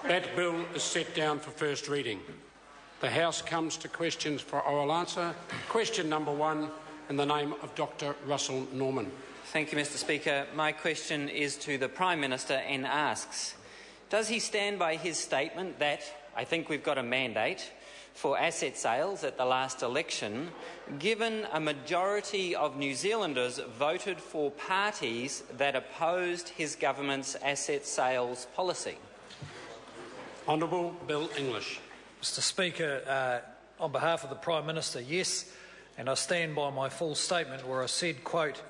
That bill is set down for first reading. The House comes to questions for oral answer. Question number 1 in the name of Dr. Russel Norman. Thank you, Mr. Speaker. My question is to the Prime Minister and asks, does he stand by his statement that, I think we've got a mandate for asset sales at the last election, given a majority of New Zealanders voted for parties that opposed his government's asset sales policy? Honourable Bill English. Mr. Speaker, on behalf of the Prime Minister, yes, and I stand by my full statement where I said, quote,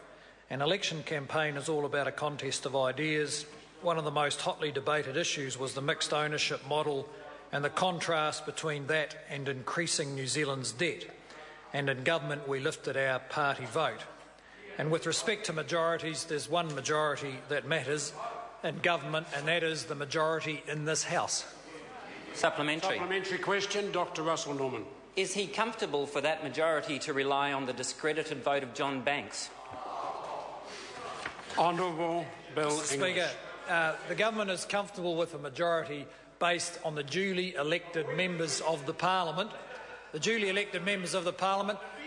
"An election campaign is all about a contest of ideas. One of the most hotly debated issues was the mixed ownership model and the contrast between that and increasing New Zealand's debt. And in government we lifted our party vote. And with respect to majorities, there's one majority that matters in government, and that is the majority in this House." Supplementary. Supplementary question, Dr. Russel Norman. Is he comfortable for that majority to rely on the discredited vote of John Banks? Honourable Bill Mr. English. Speaker, the government is comfortable with a majority based on the duly elected members of the Parliament.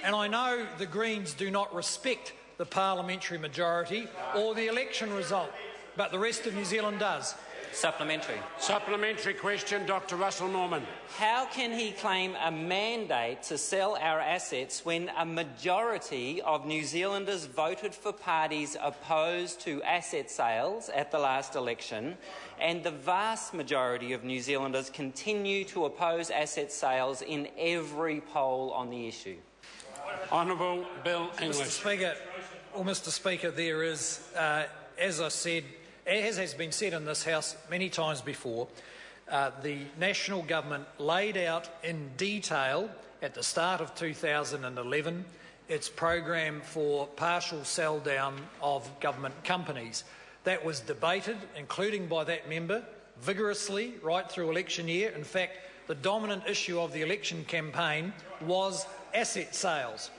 And I know the Greens do not respect the parliamentary majority or the election result, but the rest of New Zealand does. Supplementary. Supplementary question, Dr. Russel Norman. How can he claim a mandate to sell our assets when a majority of New Zealanders voted for parties opposed to asset sales at the last election, and the vast majority of New Zealanders continue to oppose asset sales in every poll on the issue? Honourable Bill English. Mr. Speaker, there is, as I said, as has been said in this House many times before, the national government laid out in detail at the start of 2011 its program for partial sell-down of government companies. That was debated, including by that member, vigorously right through election year. In fact, the dominant issue of the election campaign was asset sales.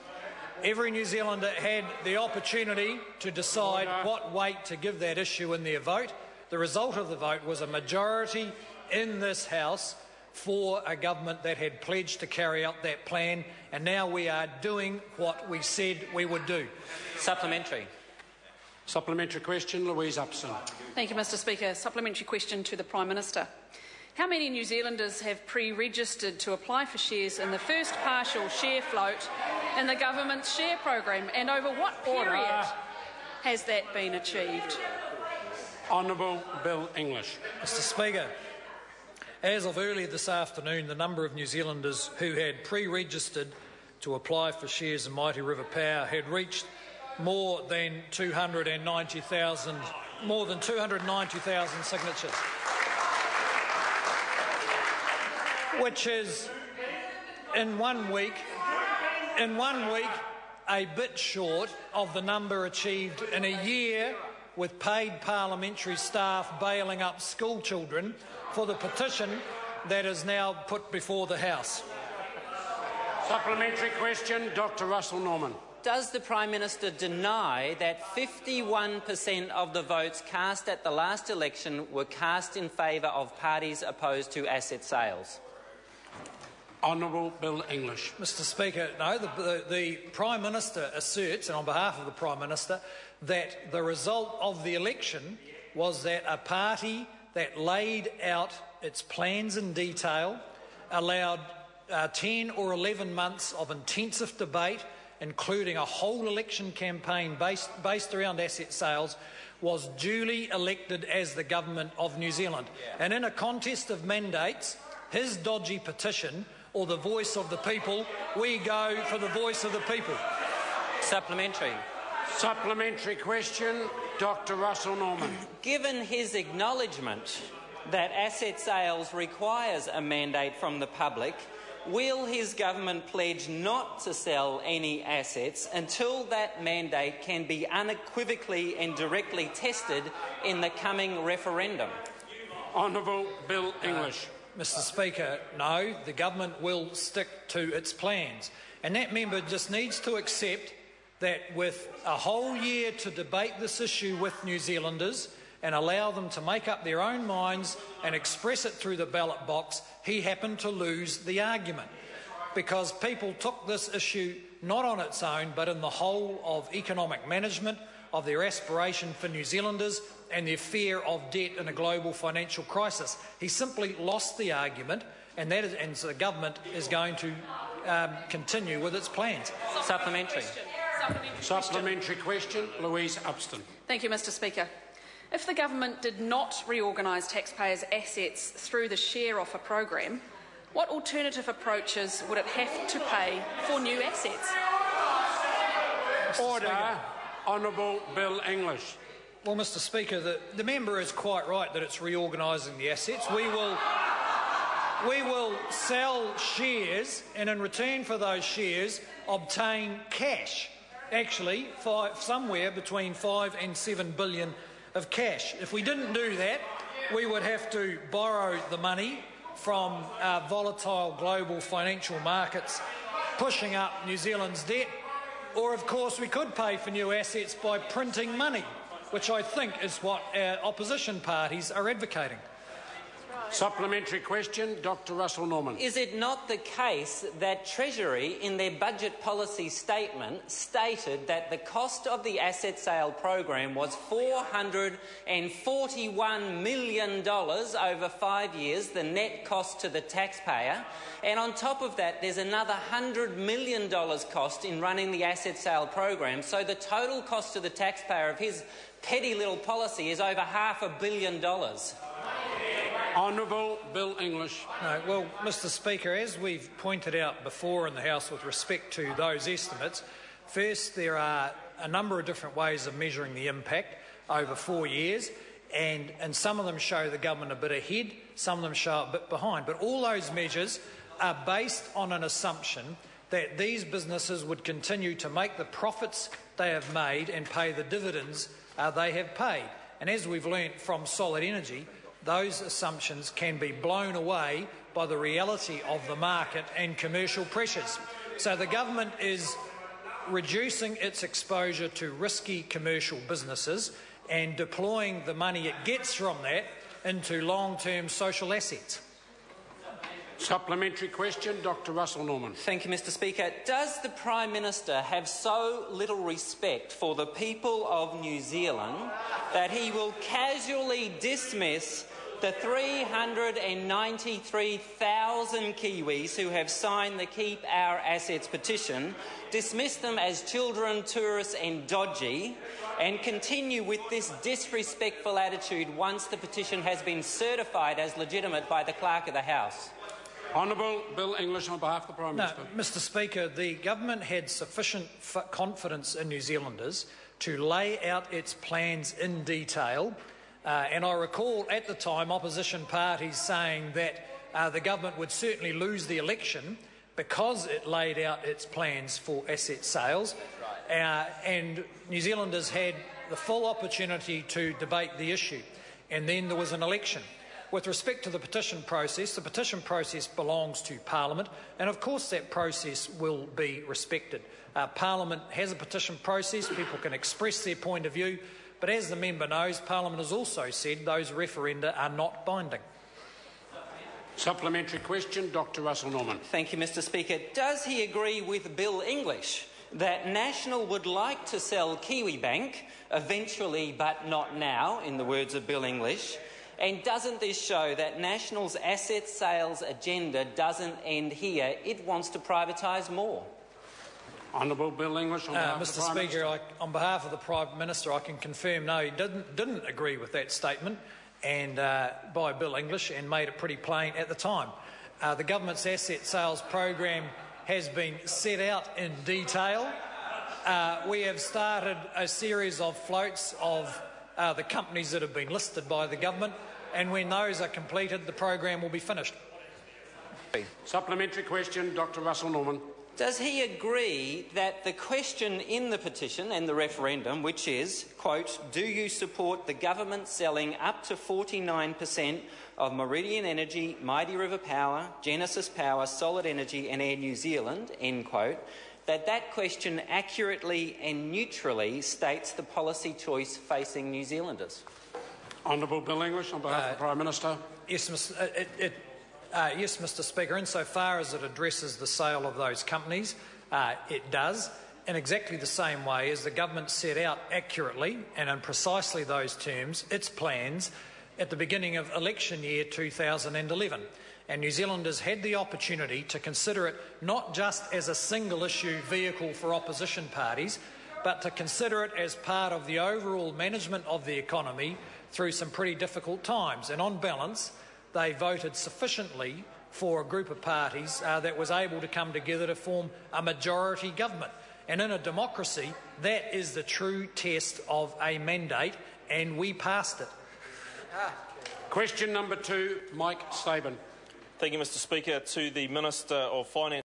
Every New Zealander had the opportunity to decide what weight to give that issue in their vote. The result of the vote was a majority in this House for a government that had pledged to carry out that plan, and now we are doing what we said we would do. Supplementary. Supplementary question, Louise Upson. Thank you, Mr. Speaker. Supplementary question to the Prime Minister. How many New Zealanders have pre-registered to apply for shares in the first partial share float in the government's share program, and over what period has that been achieved? Honourable Bill English. Mr. Speaker, as of earlier this afternoon, the number of New Zealanders who had pre-registered to apply for shares in Mighty River Power had reached more than 290,000 signatures, which is in one week a bit short of the number achieved in a year with paid parliamentary staff bailing up school children for the petition that is now put before the House. Supplementary question, Dr. Russel Norman. Does the Prime Minister deny that 51% of the votes cast at the last election were cast in favour of parties opposed to asset sales? Honourable Bill English. Mr. Speaker, no, the Prime Minister asserts, and on behalf of the Prime Minister, that the result of the election was that a party that laid out its plans in detail, allowed 10 or 11 months of intensive debate, including a whole election campaign based around asset sales, was duly elected as the Government of New Zealand. And in a contest of mandates, his dodgy petition or the voice of the people, we go for the voice of the people. Supplementary. Supplementary question, Dr. Russel Norman. Given his acknowledgement that asset sales requires a mandate from the public, will his government pledge not to sell any assets until that mandate can be unequivocally and directly tested in the coming referendum? Honourable Bill English. Mr. Speaker, no, the government will stick to its plans. And that member just needs to accept that with a whole year to debate this issue with New Zealanders, and allow them to make up their own minds and express it through the ballot box, he happened to lose the argument, because people took this issue not on its own but in the whole of economic management, of their aspiration for New Zealanders and their fear of debt in a global financial crisis. He simply lost the argument, and so the government is going to continue with its plans. Supplementary question, Louise Upston. Thank you, Mr Speaker. If the government did not reorganise taxpayers' assets through the share offer program, what alternative approaches would it have to pay for new assets? Order. Honourable Bill English. Well, Mr Speaker, the member is quite right that it's reorganising the assets. We will sell shares, and in return for those shares obtain cash, actually somewhere between 5 and 7 billion of cash. If we didn't do that, we would have to borrow the money from volatile global financial markets, pushing up New Zealand's debt. Or, of course, we could pay for new assets by printing money, which I think is what our opposition parties are advocating. Supplementary question, Dr Russel Norman. Is it not the case that Treasury, in their budget policy statement, stated that the cost of the asset sale program was $441 million over 5 years, the net cost to the taxpayer, and on top of that there's another $100 million cost in running the asset sale program, so the total cost to the taxpayer of his petty little policy is over $500 million. Honourable Bill English. No, well, Mr Speaker, as we've pointed out before in the House with respect to those estimates, first, there are a number of different ways of measuring the impact over 4 years, and some of them show the government a bit ahead, some of them show a bit behind. But all those measures are based on an assumption that these businesses would continue to make the profits they have made and pay the dividends they have paid. And as we've learnt from Solid Energy, those assumptions can be blown away by the reality of the market and commercial pressures. So the government is reducing its exposure to risky commercial businesses and deploying the money it gets from that into long-term social assets. Supplementary question, Dr Russel Norman. Thank you, Mr Speaker. Does the Prime Minister have so little respect for the people of New Zealand that he will casually dismiss the 393,000 Kiwis who have signed the Keep Our Assets petition, dismiss them as children, tourists and dodgy, and continue with this disrespectful attitude once the petition has been certified as legitimate by the Clerk of the House? Honourable Bill English on behalf of the Prime Minister. Mr Speaker, the government had sufficient confidence in New Zealanders to lay out its plans in detail, and I recall at the time opposition parties saying that the government would certainly lose the election because it laid out its plans for asset sales, and New Zealanders had the full opportunity to debate the issue, and then there was an election. With respect to the petition process belongs to Parliament, and of course that process will be respected. Parliament has a petition process, people can express their point of view, but as the member knows, Parliament has also said those referenda are not binding. Supplementary question, Dr Russel Norman. Thank you, Mr Speaker. Does he agree with Bill English that National would like to sell Kiwibank eventually but not now, in the words of Bill English? And doesn't this show that National's asset sales agenda doesn't end here? It wants to privatise more. Honourable Bill English on behalf of the Prime Minister. Mr Speaker, on behalf of the Prime Minister, I can confirm no, he didn't agree with that statement and by Bill English, and made it pretty plain at the time. The government's asset sales program has been set out in detail. We have started a series of floats of the companies that have been listed by the government, and when those are completed, the program will be finished. Supplementary question, Dr Russel Norman. Does he agree that the question in the petition and the referendum, which is, quote, do you support the government selling up to 49% of Meridian Energy, Mighty River Power, Genesis Power, Solid Energy and Air New Zealand, end quote, that question accurately and neutrally states the policy choice facing New Zealanders? Honourable Bill English, on behalf of the Prime Minister. Yes, Mr Speaker. Insofar as it addresses the sale of those companies, it does, in exactly the same way as the government set out accurately and in precisely those terms its plans at the beginning of election year 2011. And New Zealanders had the opportunity to consider it not just as a single-issue vehicle for opposition parties, but to consider it as part of the overall management of the economy through some pretty difficult times. And on balance, they voted sufficiently for a group of parties that was able to come together to form a majority government. And in a democracy, that is the true test of a mandate, and we passed it. Question number 2, Mike Sabin. Thank you, Mr Speaker. To the Minister of Finance.